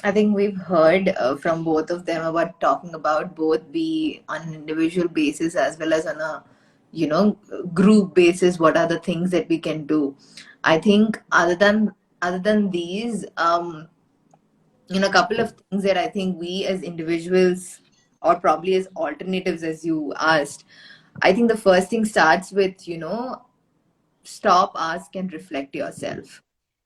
I think we've heard from both of them about talking about both be on an individual basis as well as on a, group basis. What are the things that we can do? I think other than these, a couple of things that I think we as individuals, or probably as alternatives, as you asked, I think the first thing starts with, stop, ask, and reflect yourself.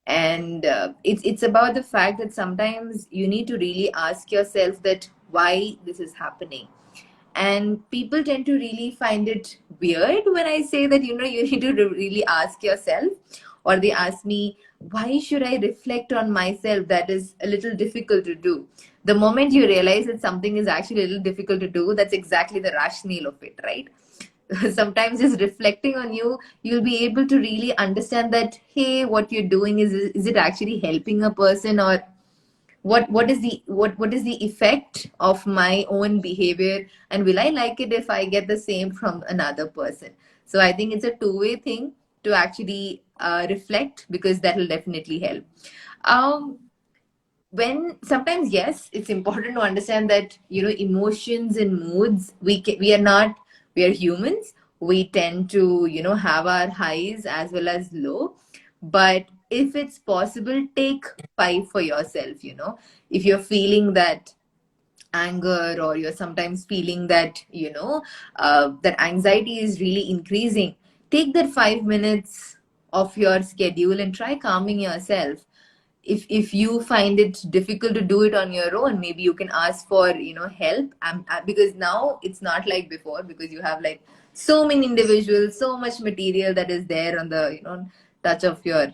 And it's about the fact that sometimes you need to really ask yourself that why this is happening. And people tend to really find it weird when I say that, you need to really ask yourself, or they ask me, why should I reflect on myself? That is a little difficult to do. The moment you realize that something is actually a little difficult to do, that's exactly the rationale of it, right? Sometimes just reflecting on you, you'll be able to really understand that, hey, what you're doing is it actually helping a person, or what is the effect of my own behavior, and will I like it if I get the same from another person? So I think it's a two-way thing to actually reflect, because that will definitely help. um when sometimes, yes, it's important to understand that, emotions and moods, we are not, we are humans. We tend to, have our highs as well as low. But if it's possible, take 5 for yourself. If you're feeling that anger, or you're sometimes feeling that, that anxiety is really increasing, take that 5 minutes of your schedule and try calming yourself. If you find it difficult to do it on your own, maybe you can ask for, help. Because now it's not like before, because you have like so many individuals, so much material that is there on the, touch of your,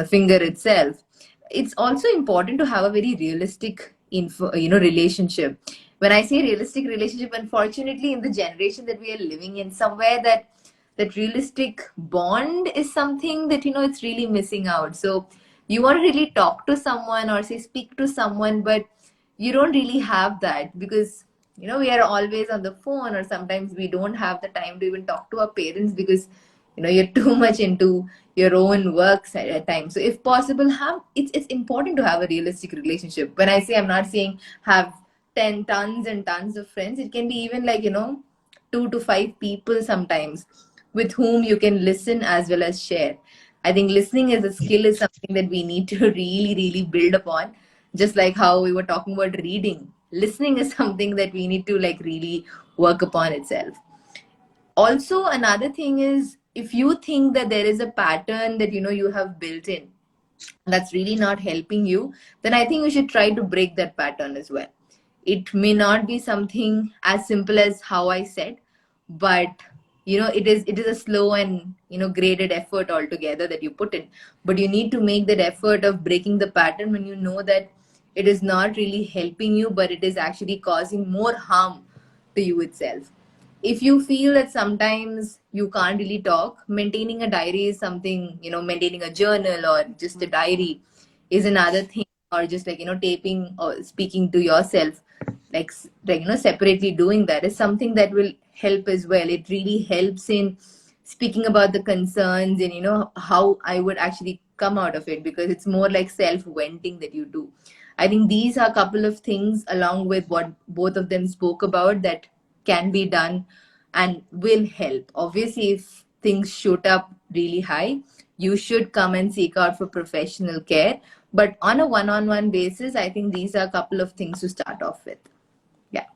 finger itself. It's also important to have a very realistic relationship. When I say realistic relationship, unfortunately, in the generation that we are living in, somewhere that realistic bond is something that, it's really missing out. So you want to really talk to someone, or say speak to someone, but you don't really have that, because we are always on the phone, or sometimes we don't have the time to even talk to our parents, because you're too much into your own works at times. So if possible, have it's important to have a realistic relationship. When I say, I'm not saying have 10 tons and tons of friends. It can be even like, 2 to 5 people sometimes, with whom you can listen as well as share. I think listening as a skill is something that we need to really, really build upon. Just like how we were talking about reading, listening is something that we need to like really work upon itself. Also, another thing is, if you think that there is a pattern that you have built in that's really not helping you, then I think we should try to break that pattern as well. It may not be something as simple as how I said, but it is a slow and graded effort altogether that you put in. But you need to make that effort of breaking the pattern when you know that it is not really helping you, but it is actually causing more harm to you itself. If you feel that sometimes you can't really talk, maintaining a diary is something, maintaining a journal or just a diary is another thing. Or just like, taping or speaking to yourself, like separately doing that is something that will help as well. It really helps in speaking about the concerns, and how I would actually come out of it, because it's more like self venting that you do. I think these are a couple of things, along with what both of them spoke about, that can be done and will help. Obviously, if things shoot up really high, you should come and seek out for professional care. But on a one-on-one basis, I think these are a couple of things to start off with. Yeah.